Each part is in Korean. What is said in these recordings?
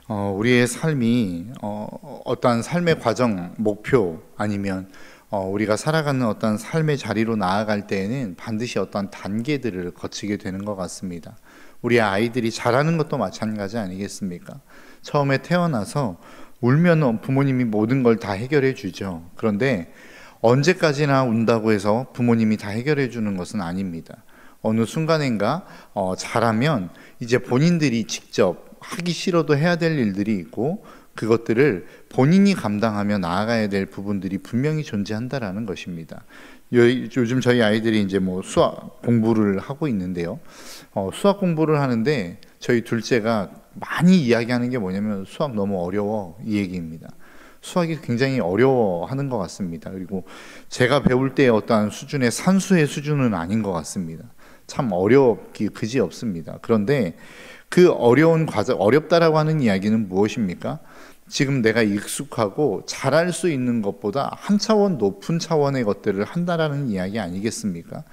우리의 삶이 어떠한 삶의 과정, 목표 아니면 우리가 살아가는 어떤 삶의 자리로 나아갈 때에는 반드시 어떤 단계들을 거치게 되는 것 같습니다. 우리 아이들이 자라는 것도 마찬가지 아니겠습니까? 처음에 태어나서 울면 부모님이 모든 걸 다 해결해 주죠. 그런데 언제까지나 운다고 해서 부모님이 다 해결해 주는 것은 아닙니다. 어느 순간인가 자라면 이제 본인들이 직접 하기 싫어도 해야 될 일들이 있고, 그것들을 본인이 감당하며 나아가야 될 부분들이 분명히 존재한다라는 것입니다. 요즘 저희 아이들이 이제 수학 공부를 하고 있는데요. 수학 공부를 하는데 저희 둘째가 많이 이야기하는 게 뭐냐면 수학 너무 어려워, 이 얘기입니다. 수학이 굉장히 어려워하는 것 같습니다. 그리고 제가 배울 때 어떠한 수준의 산수의 수준은 아닌 것 같습니다. 참 어렵기 그지없습니다. 그런데 그 어려운 과정, 어렵다라고 하는 이야기는 무엇입니까? 지금 내가 익숙하고 잘할 수 있는 것보다 한 차원 높은 차원의 것들을 한다라는 이야기 아니겠습니까?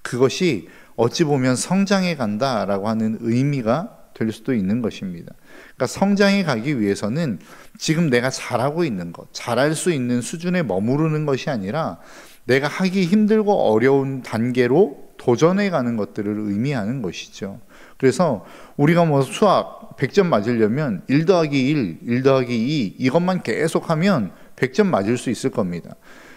그것이 어찌 보면 성장해 간다라고 하는 의미가 될 수도 있는 것입니다. 그러니까 성장해 가기 위해서는 지금 내가 잘하고 있는 것, 잘할 수 있는 수준에 머무르는 것이 아니라 내가 하기 힘들고 어려운 단계로 도전해 가는 것들을 의미하는 것이죠. 그래서 우리가 수학 100점 맞으려면 1 더하기 1, 1 더하기 2 이것만 계속하면 100점 맞을 수 있을 겁니다.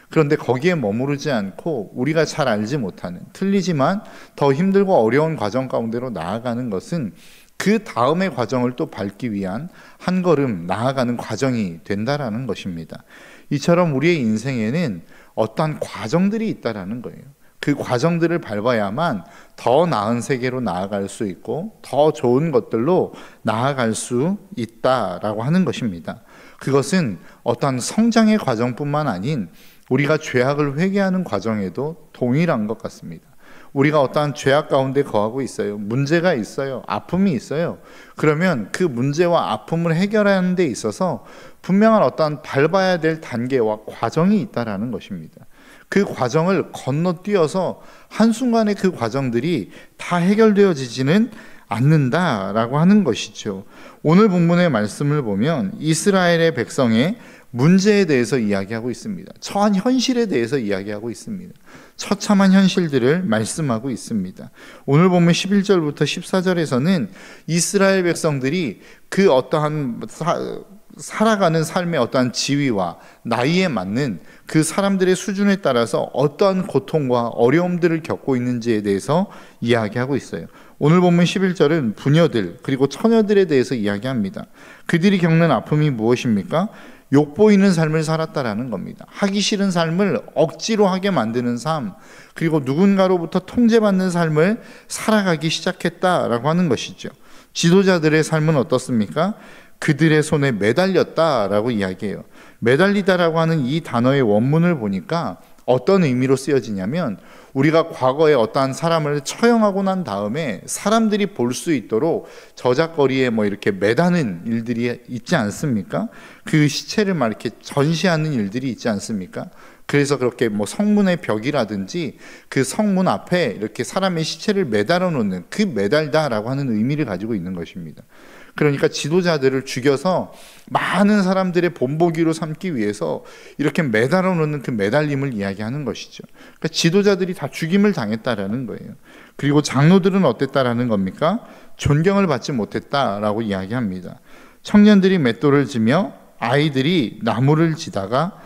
그런데 거기에 머무르지 않고 우리가 잘 알지 못하는, 틀리지만 더 힘들고 어려운 과정 가운데로 나아가는 것은 그 다음의 과정을 또 밟기 위한 한 걸음 나아가는 과정이 된다라는 것입니다. 이처럼 우리의 인생에는 어떠한 과정들이 있다라는 거예요. 그 과정들을 밟아야만 더 나은 세계로 나아갈 수 있고 더 좋은 것들로 나아갈 수 있다라고 하는 것입니다. 그것은 어떠한 성장의 과정뿐만 아닌 우리가 죄악을 회개하는 과정에도 동일한 것 같습니다. 우리가 어떠한 죄악 가운데 거하고 있어요. 문제가 있어요. 아픔이 있어요. 그러면 그 문제와 아픔을 해결하는 데 있어서 분명한 어떠한 밟아야 될 단계와 과정이 있다라는 것입니다. 그 과정을 건너뛰어서 한순간에 그 과정들이 다 해결되어지지는 않는다라고 하는 것이죠. 오늘 본문의 말씀을 보면 이스라엘의 백성의 문제에 대해서 이야기하고 있습니다. 처한 현실에 대해서 이야기하고 있습니다. 처참한 현실들을 말씀하고 있습니다. 오늘 보면 11절부터 14절에서는 이스라엘 백성들이 그 어떠한 살아가는 삶의 어떠한 지위와 나이에 맞는 그 사람들의 수준에 따라서 어떠한 고통과 어려움들을 겪고 있는지에 대해서 이야기하고 있어요. 오늘 보면 11절은 부녀들 그리고 처녀들에 대해서 이야기합니다. 그들이 겪는 아픔이 무엇입니까? 욕보이는 삶을 살았다라는 겁니다. 하기 싫은 삶을 억지로 하게 만드는 삶, 그리고 누군가로부터 통제받는 삶을 살아가기 시작했다라고 하는 것이죠. 지도자들의 삶은 어떻습니까? 그들의 손에 매달렸다라고 이야기해요. 매달리다라고 하는 이 단어의 원문을 보니까 어떤 의미로 쓰여지냐면, 우리가 과거에 어떠한 사람을 처형하고 난 다음에 사람들이 볼 수 있도록 저작거리에 이렇게 매다는 일들이 있지 않습니까? 그 시체를 이렇게 전시하는 일들이 있지 않습니까? 그래서 그렇게 성문의 벽이라든지 그 성문 앞에 이렇게 사람의 시체를 매달아 놓는, 그 매달다라고 하는 의미를 가지고 있는 것입니다. 그러니까 지도자들을 죽여서 많은 사람들의 본보기로 삼기 위해서 이렇게 매달아 놓는 그 매달림을 이야기하는 것이죠. 그러니까 지도자들이 다 죽임을 당했다라는 거예요. 그리고 장로들은 어땠다라는 겁니까? 존경을 받지 못했다라고 이야기합니다. 청년들이 맷돌을 지며 아이들이 나무를 지다가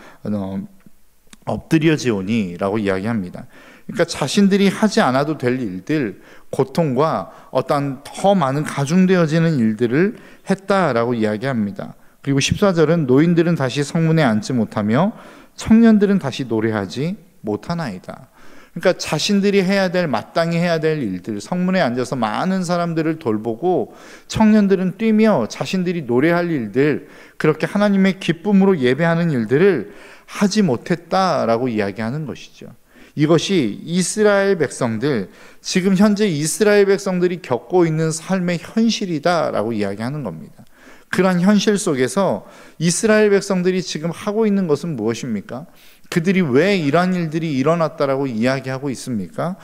엎드려지오니 라고 이야기합니다. 그러니까 자신들이 하지 않아도 될 일들, 고통과 어떤 더 많은 가중되어지는 일들을 했다라고 이야기합니다. 그리고 14절은 노인들은 다시 성문에 앉지 못하며 청년들은 다시 노래하지 못하나이다. 그러니까 자신들이 해야 될, 마땅히 해야 될 일들, 성문에 앉아서 많은 사람들을 돌보고 청년들은 뛰며 자신들이 노래할 일들, 그렇게 하나님의 기쁨으로 예배하는 일들을 하지 못했다라고 이야기하는 것이죠. 이것이 이스라엘 백성들, 지금 현재 이스라엘 백성들이 겪고 있는 삶의 현실이다라고 이야기하는 겁니다. 그러한 현실 속에서 이스라엘 백성들이 지금 하고 있는 것은 무엇입니까? 그들이 왜 이러한 일들이 일어났다라고 이야기하고 있습니까?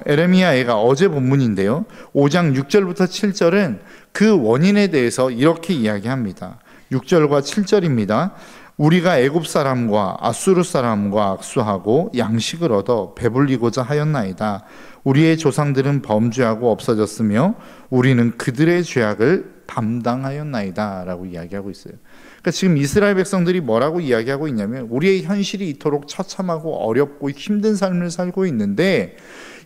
에레미야가 어제 본문인데요, 5장 6절부터 7절은 그 원인에 대해서 이렇게 이야기합니다. 6절과 7절입니다. 우리가 애굽 사람과 아수르 사람과 악수하고 양식을 얻어 배불리고자 하였나이다. 우리의 조상들은 범죄하고 없어졌으며 우리는 그들의 죄악을 담당하였나이다 라고 이야기하고 있어요. 그러니까 지금 이스라엘 백성들이 뭐라고 이야기하고 있냐면, 우리의 현실이 이토록 처참하고 어렵고 힘든 삶을 살고 있는데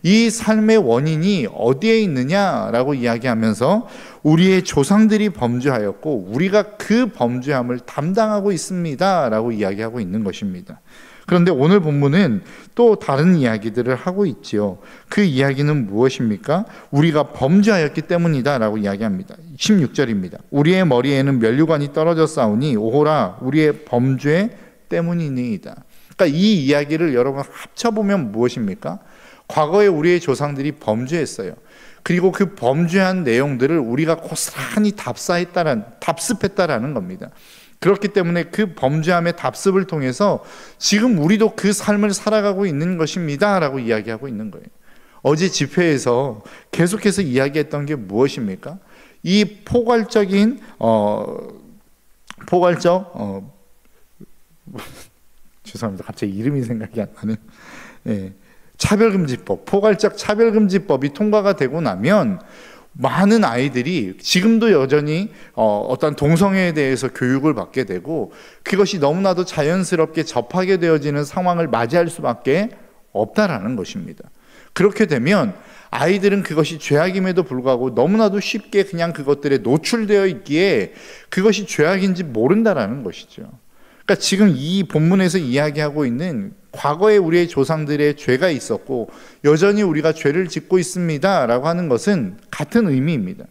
이 삶의 원인이 어디에 있느냐라고 이야기하면서 우리의 조상들이 범죄하였고 우리가 그 범죄함을 담당하고 있습니다 라고 이야기하고 있는 것입니다. 그런데 오늘 본문은 또 다른 이야기들을 하고 있지요. 그 이야기는 무엇입니까? 우리가 범죄하였기 때문이다 라고 이야기합니다. 16절입니다. 우리의 머리에는 면류관이 떨어져 싸우니 오호라 우리의 범죄 때문이니이다. 그러니까 이 이야기를 여러분 합쳐보면 무엇입니까? 과거에 우리의 조상들이 범죄했어요. 그리고 그 범죄한 내용들을 우리가 고스란히 답습했다라는 겁니다. 그렇기 때문에 그 범죄함의 답습을 통해서 지금 우리도 그 삶을 살아가고 있는 것입니다 라고 이야기하고 있는 거예요. 어제 집회에서 계속해서 이야기했던 게 무엇입니까? 이 포괄적인 죄송합니다. 갑자기 이름이 생각이 안 나네요. 예. 차별금지법, 포괄적 차별금지법이 통과가 되고 나면 많은 아이들이 지금도 여전히 어떤 동성애에 대해서 교육을 받게 되고 그것이 너무나도 자연스럽게 접하게 되어지는 상황을 맞이할 수밖에 없다라는 것입니다. 그렇게 되면 아이들은 그것이 죄악임에도 불구하고 너무나도 쉽게 그냥 그것들에 노출되어 있기에 그것이 죄악인지 모른다라는 것이죠. 그러니까 지금 이 본문에서 이야기하고 있는 과거에 우리의 조상들의 죄가 있었고 여전히 우리가 죄를 짓고 있습니다 라고 하는 것은 같은 의미입니다.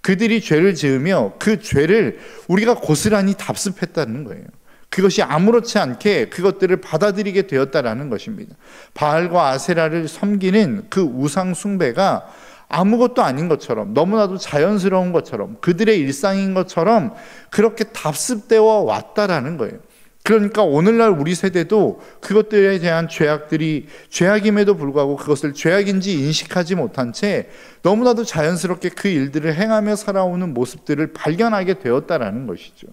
그들이 죄를 지으며 그 죄를 우리가 고스란히 답습했다는 거예요. 그것이 아무렇지 않게 그것들을 받아들이게 되었다라는 것입니다. 바알과 아세라를 섬기는 그 우상 숭배가 아무것도 아닌 것처럼, 너무나도 자연스러운 것처럼, 그들의 일상인 것처럼 그렇게 답습되어 왔다라는 거예요. 그러니까 오늘날 우리 세대도 그것들에 대한 죄악들이 죄악임에도 불구하고 그것을 죄악인지 인식하지 못한 채 너무나도 자연스럽게 그 일들을 행하며 살아오는 모습들을 발견하게 되었다라는 것이죠.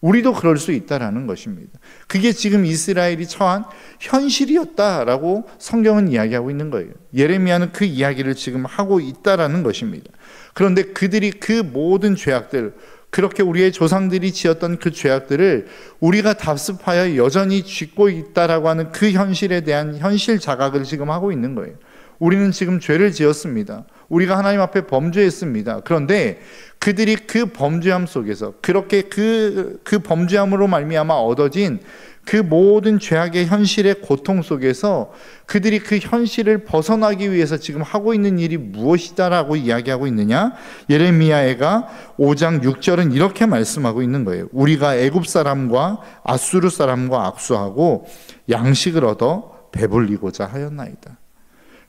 우리도 그럴 수 있다라는 것입니다. 그게 지금 이스라엘이 처한 현실이었다라고 성경은 이야기하고 있는 거예요. 예레미야는 그 이야기를 지금 하고 있다라는 것입니다. 그런데 그들이 그 모든 죄악들, 그렇게 우리의 조상들이 지었던 그 죄악들을 우리가 답습하여 여전히 짓고 있다라고 하는 그 현실에 대한 현실 자각을 지금 하고 있는 거예요. 우리는 지금 죄를 지었습니다. 우리가 하나님 앞에 범죄했습니다. 그런데 그들이 그 범죄함 속에서 그렇게 그 범죄함으로 말미암아 얻어진 그 모든 죄악의 현실의 고통 속에서 그들이 그 현실을 벗어나기 위해서 지금 하고 있는 일이 무엇이다라고 이야기하고 있느냐? 예레미야가 5장 6절은 이렇게 말씀하고 있는 거예요. 우리가 애굽 사람과 아수르 사람과 악수하고 양식을 얻어 배불리고자 하였나이다.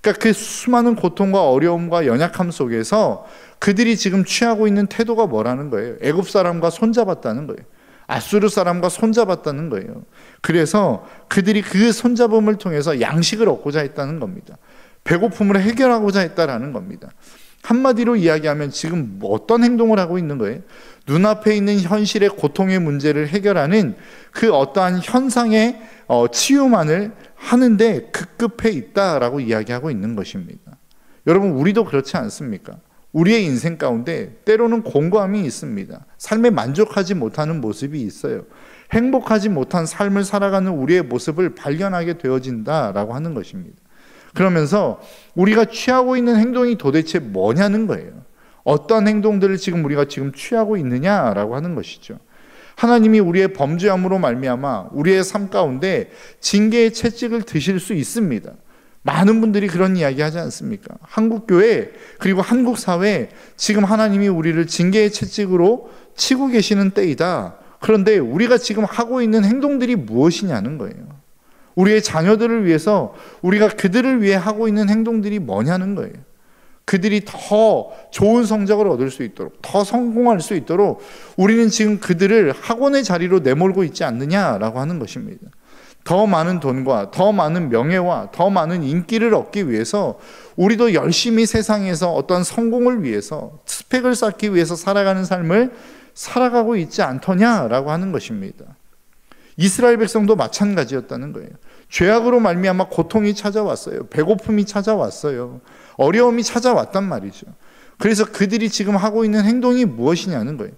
그러니까 그 수많은 고통과 어려움과 연약함 속에서 그들이 지금 취하고 있는 태도가 뭐라는 거예요? 애굽 사람과 손잡았다는 거예요. 아수르 사람과 손잡았다는 거예요. 그래서 그들이 그 손잡음을 통해서 양식을 얻고자 했다는 겁니다. 배고픔을 해결하고자 했다라는 겁니다. 한마디로 이야기하면 지금 어떤 행동을 하고 있는 거예요? 눈앞에 있는 현실의 고통의 문제를 해결하는 그 어떠한 현상의 치유만을 하는데 급급해 있다라고 이야기하고 있는 것입니다. 여러분, 우리도 그렇지 않습니까? 우리의 인생 가운데 때로는 공고함이 있습니다. 삶에 만족하지 못하는 모습이 있어요. 행복하지 못한 삶을 살아가는 우리의 모습을 발견하게 되어진다라고 하는 것입니다. 그러면서 우리가 취하고 있는 행동이 도대체 뭐냐는 거예요. 어떤 행동들을 지금 우리가 지금 취하고 있느냐라고 하는 것이죠. 하나님이 우리의 범죄함으로 말미암아 우리의 삶 가운데 징계의 채찍을 드실 수 있습니다. 많은 분들이 그런 이야기 하지 않습니까? 한국교회 그리고 한국사회 지금 하나님이 우리를 징계의 채찍으로 치고 계시는 때이다. 그런데 우리가 지금 하고 있는 행동들이 무엇이냐는 거예요. 우리의 자녀들을 위해서 우리가 그들을 위해 하고 있는 행동들이 뭐냐는 거예요. 그들이 더 좋은 성적을 얻을 수 있도록, 더 성공할 수 있도록 우리는 지금 그들을 학원의 자리로 내몰고 있지 않느냐라고 하는 것입니다. 더 많은 돈과 더 많은 명예와 더 많은 인기를 얻기 위해서 우리도 열심히 세상에서 어떤 성공을 위해서 스펙을 쌓기 위해서 살아가는 삶을 살아가고 있지 않더냐라고 하는 것입니다. 이스라엘 백성도 마찬가지였다는 거예요. 죄악으로 말미암아 고통이 찾아왔어요. 배고픔이 찾아왔어요. 어려움이 찾아왔단 말이죠. 그래서 그들이 지금 하고 있는 행동이 무엇이냐는 거예요.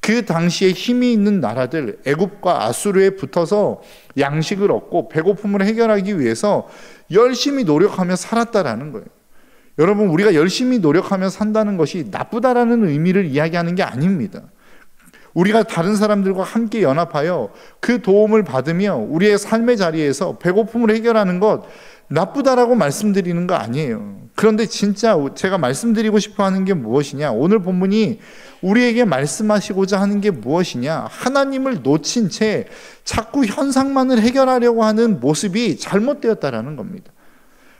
그 당시에 힘이 있는 나라들 애굽과 아수르에 붙어서 양식을 얻고 배고픔을 해결하기 위해서 열심히 노력하며 살았다라는 거예요. 여러분, 우리가 열심히 노력하며 산다는 것이 나쁘다라는 의미를 이야기하는 게 아닙니다. 우리가 다른 사람들과 함께 연합하여 그 도움을 받으며 우리의 삶의 자리에서 배고픔을 해결하는 것 나쁘다라고 말씀드리는 거 아니에요. 그런데 진짜 제가 말씀드리고 싶어 하는 게 무엇이냐, 오늘 본문이 우리에게 말씀하시고자 하는 게 무엇이냐, 하나님을 놓친 채 자꾸 현상만을 해결하려고 하는 모습이 잘못되었다라는 겁니다.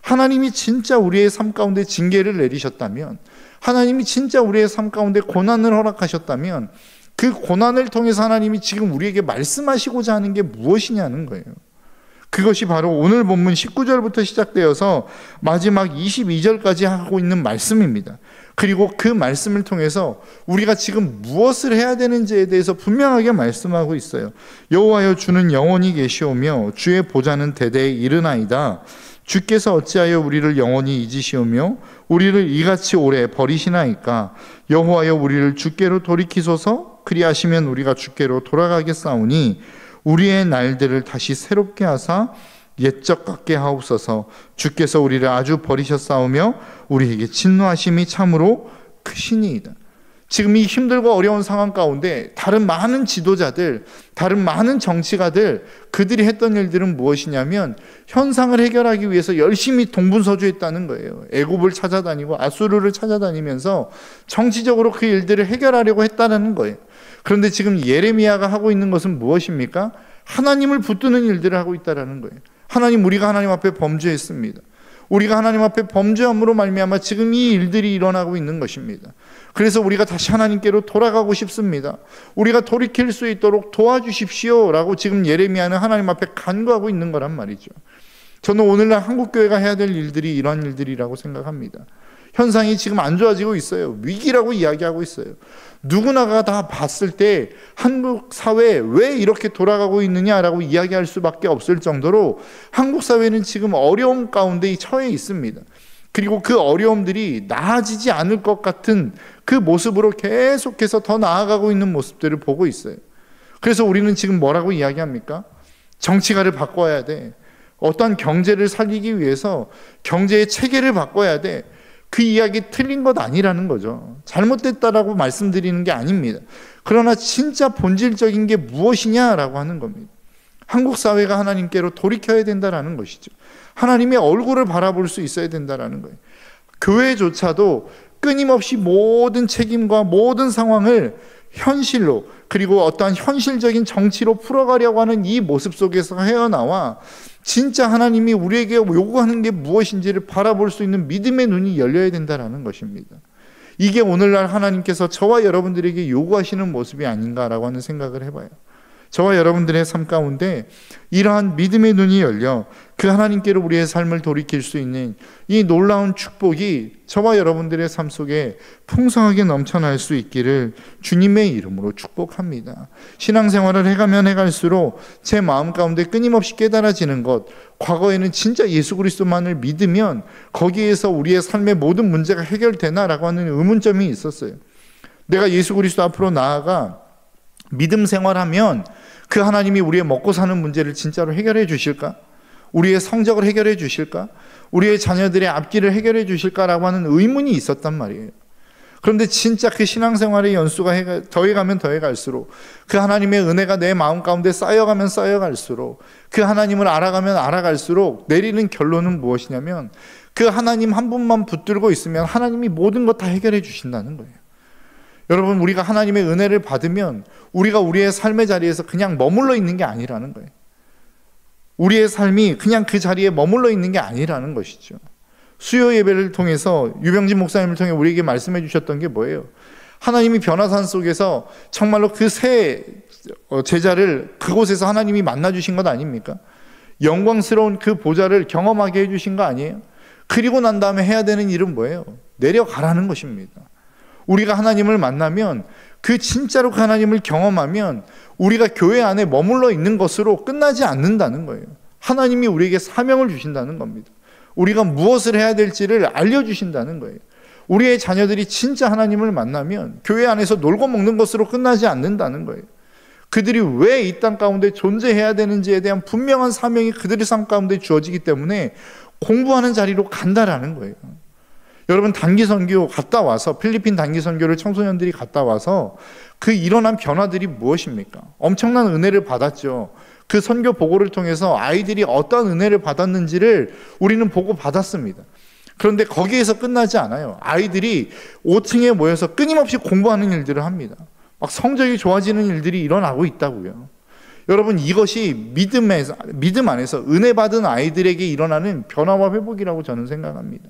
하나님이 진짜 우리의 삶 가운데 징계를 내리셨다면, 하나님이 진짜 우리의 삶 가운데 고난을 허락하셨다면 그 고난을 통해서 하나님이 지금 우리에게 말씀하시고자 하는 게 무엇이냐는 거예요. 그것이 바로 오늘 본문 19절부터 시작되어서 마지막 22절까지 하고 있는 말씀입니다. 그리고 그 말씀을 통해서 우리가 지금 무엇을 해야 되는지에 대해서 분명하게 말씀하고 있어요. 여호와여, 주는 영원히 계시오며 주의 보좌는 대대에 이르나이다. 주께서 어찌하여 우리를 영원히 잊으시오며 우리를 이같이 오래 버리시나이까. 여호와여, 우리를 주께로 돌이키소서. 그리하시면 우리가 주께로 돌아가겠사오니 우리의 날들을 다시 새롭게 하사 옛적 같게 하옵소서. 주께서 우리를 아주 버리셨사오며 우리에게 진노하심이 참으로 크시니이다. 지금 이 힘들고 어려운 상황 가운데 다른 많은 지도자들, 다른 많은 정치가들, 그들이 했던 일들은 무엇이냐면 현상을 해결하기 위해서 열심히 동분서주했다는 거예요. 애굽을 찾아다니고 아수르를 찾아다니면서 정치적으로 그 일들을 해결하려고 했다는 거예요. 그런데 지금 예레미야가 하고 있는 것은 무엇입니까? 하나님을 붙드는 일들을 하고 있다는 거예요. 우리가 하나님 앞에 범죄했습니다. 우리가 하나님 앞에 범죄함으로 말미암아 지금 이 일들이 일어나고 있는 것입니다. 그래서 우리가 다시 하나님께로 돌아가고 싶습니다. 우리가 돌이킬 수 있도록 도와주십시오라고 지금 예레미야는 하나님 앞에 간구하고 있는 거란 말이죠. 저는 오늘날 한국교회가 해야 될 일들이 이러한 일들이라고 생각합니다. 현상이 지금 안 좋아지고 있어요. 위기라고 이야기하고 있어요. 누구나가 다 봤을 때 한국 사회에 왜 이렇게 돌아가고 있느냐라고 이야기할 수밖에 없을 정도로 한국 사회는 지금 어려움 가운데 처해 있습니다. 그리고 그 어려움들이 나아지지 않을 것 같은 그 모습으로 계속해서 더 나아가고 있는 모습들을 보고 있어요. 그래서 우리는 지금 뭐라고 이야기합니까? 정치가를 바꿔야 돼. 어떤 경제를 살리기 위해서 경제의 체계를 바꿔야 돼. 그 이야기 틀린 것 아니라는 거죠. 잘못됐다라고 말씀드리는 게 아닙니다. 그러나 진짜 본질적인 게 무엇이냐라고 하는 겁니다. 한국 사회가 하나님께로 돌이켜야 된다라는 것이죠. 하나님의 얼굴을 바라볼 수 있어야 된다라는 거예요. 교회조차도 끊임없이 모든 책임과 모든 상황을 현실로, 그리고 어떠한 현실적인 정치로 풀어가려고 하는 이 모습 속에서 헤어나와 진짜 하나님이 우리에게 요구하는 게 무엇인지를 바라볼 수 있는 믿음의 눈이 열려야 된다는 것입니다. 이게 오늘날 하나님께서 저와 여러분들에게 요구하시는 모습이 아닌가라고 하는 생각을 해봐요. 저와 여러분들의 삶 가운데 이러한 믿음의 눈이 열려 그 하나님께로 우리의 삶을 돌이킬 수 있는 이 놀라운 축복이 저와 여러분들의 삶 속에 풍성하게 넘쳐날 수 있기를 주님의 이름으로 축복합니다. 신앙생활을 해가면 해갈수록 제 마음 가운데 끊임없이 깨달아지는 것, 과거에는 진짜 예수 그리스도만을 믿으면 거기에서 우리의 삶의 모든 문제가 해결되나라고 하는 의문점이 있었어요. 내가 예수 그리스도 앞으로 나아가 믿음 생활하면 그 하나님이 우리의 먹고 사는 문제를 진짜로 해결해 주실까? 우리의 성적을 해결해 주실까? 우리의 자녀들의 앞길을 해결해 주실까라고 하는 의문이 있었단 말이에요. 그런데 진짜 그 신앙생활의 연수가 더해가면 더해갈수록, 그 하나님의 은혜가 내 마음 가운데 쌓여가면 쌓여갈수록, 그 하나님을 알아가면 알아갈수록 내리는 결론은 무엇이냐면 그 하나님 한 분만 붙들고 있으면 하나님이 모든 것 다 해결해 주신다는 거예요. 여러분, 우리가 하나님의 은혜를 받으면 우리가 우리의 삶의 자리에서 그냥 머물러 있는 게 아니라는 거예요. 우리의 삶이 그냥 그 자리에 머물러 있는 게 아니라는 것이죠. 수요 예배를 통해서 유병진 목사님을 통해 우리에게 말씀해 주셨던 게 뭐예요? 하나님이 변화산 속에서 정말로 그 새 제자를 그곳에서 하나님이 만나 주신 것 아닙니까? 영광스러운 그 보좌를 경험하게 해주신 거 아니에요? 그리고 난 다음에 해야 되는 일은 뭐예요? 내려가라는 것입니다. 우리가 하나님을 만나면, 그 진짜로 그 하나님을 경험하면 우리가 교회 안에 머물러 있는 것으로 끝나지 않는다는 거예요. 하나님이 우리에게 사명을 주신다는 겁니다. 우리가 무엇을 해야 될지를 알려주신다는 거예요. 우리의 자녀들이 진짜 하나님을 만나면 교회 안에서 놀고 먹는 것으로 끝나지 않는다는 거예요. 그들이 왜 이 땅 가운데 존재해야 되는지에 대한 분명한 사명이 그들의 삶 가운데 주어지기 때문에 공부하는 자리로 간다라는 거예요. 여러분, 단기 선교 갔다 와서, 필리핀 단기 선교를 청소년들이 갔다 와서 그 일어난 변화들이 무엇입니까? 엄청난 은혜를 받았죠. 그 선교 보고를 통해서 아이들이 어떤 은혜를 받았는지를 우리는 보고 받았습니다. 그런데 거기에서 끝나지 않아요. 아이들이 5층에 모여서 끊임없이 공부하는 일들을 합니다. 막 성적이 좋아지는 일들이 일어나고 있다고요. 여러분, 이것이 믿음 안에서 은혜 받은 아이들에게 일어나는 변화와 회복이라고 저는 생각합니다.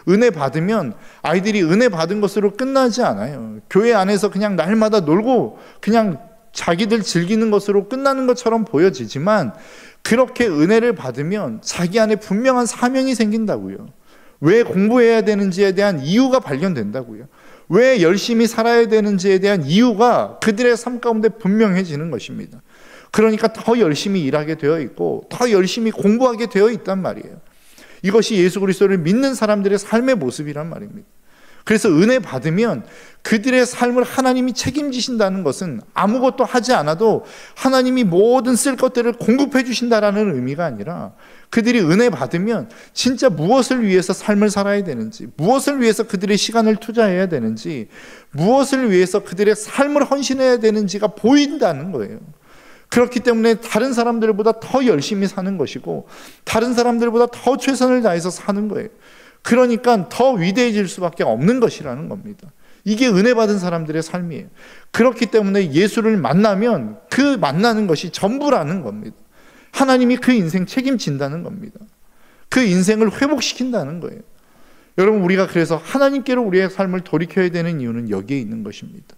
은혜 받으면 아이들이 은혜 받은 것으로 끝나지 않아요. 교회 안에서 그냥 날마다 놀고 그냥 자기들 즐기는 것으로 끝나는 것처럼 보여지지만, 그렇게 은혜를 받으면 자기 안에 분명한 사명이 생긴다고요. 왜 공부해야 되는지에 대한 이유가 발견된다고요. 왜 열심히 살아야 되는지에 대한 이유가 그들의 삶 가운데 분명해지는 것입니다. 그러니까 더 열심히 일하게 되어 있고 더 열심히 공부하게 되어 있단 말이에요. 이것이 예수 그리스도를 믿는 사람들의 삶의 모습이란 말입니다. 그래서 은혜 받으면 그들의 삶을 하나님이 책임지신다는 것은 아무것도 하지 않아도 하나님이 모든 쓸 것들을 공급해 주신다라는 의미가 아니라, 그들이 은혜 받으면 진짜 무엇을 위해서 삶을 살아야 되는지, 무엇을 위해서 그들의 시간을 투자해야 되는지, 무엇을 위해서 그들의 삶을 헌신해야 되는지가 보인다는 거예요. 그렇기 때문에 다른 사람들보다 더 열심히 사는 것이고 다른 사람들보다 더 최선을 다해서 사는 거예요. 그러니까 더 위대해질 수밖에 없는 것이라는 겁니다. 이게 은혜 받은 사람들의 삶이에요. 그렇기 때문에 예수를 만나면 그 만나는 것이 전부라는 겁니다. 하나님이 그 인생 책임진다는 겁니다. 그 인생을 회복시킨다는 거예요. 여러분, 우리가 그래서 하나님께로 우리의 삶을 돌이켜야 되는 이유는 여기에 있는 것입니다.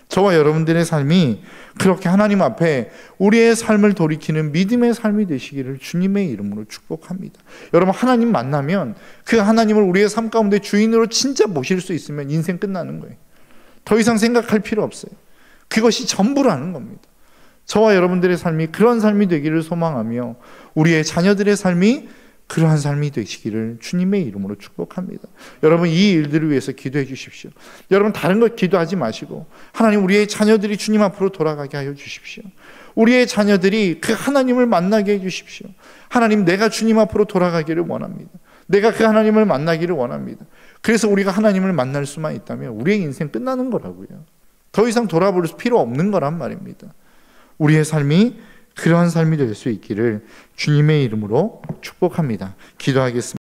저와 여러분들의 삶이 그렇게 하나님 앞에 우리의 삶을 돌이키는 믿음의 삶이 되시기를 주님의 이름으로 축복합니다. 여러분, 하나님 만나면 그 하나님을 우리의 삶 가운데 주인으로 진짜 모실 수 있으면 인생 끝나는 거예요. 더 이상 생각할 필요 없어요. 그것이 전부라는 겁니다. 저와 여러분들의 삶이 그런 삶이 되기를 소망하며 우리의 자녀들의 삶이 그러한 삶이 되시기를 주님의 이름으로 축복합니다. 여러분, 이 일들을 위해서 기도해 주십시오. 여러분, 다른 것 기도하지 마시고 하나님, 우리의 자녀들이 주님 앞으로 돌아가게 하여 주십시오. 우리의 자녀들이 그 하나님을 만나게 해 주십시오. 하나님, 내가 주님 앞으로 돌아가기를 원합니다. 내가 그 하나님을 만나기를 원합니다. 그래서 우리가 하나님을 만날 수만 있다면 우리의 인생 끝나는 거라고요. 더 이상 돌아볼 필요 없는 거란 말입니다. 우리의 삶이 그러한 삶이 될 수 있기를 주님의 이름으로 축복합니다. 기도하겠습니다.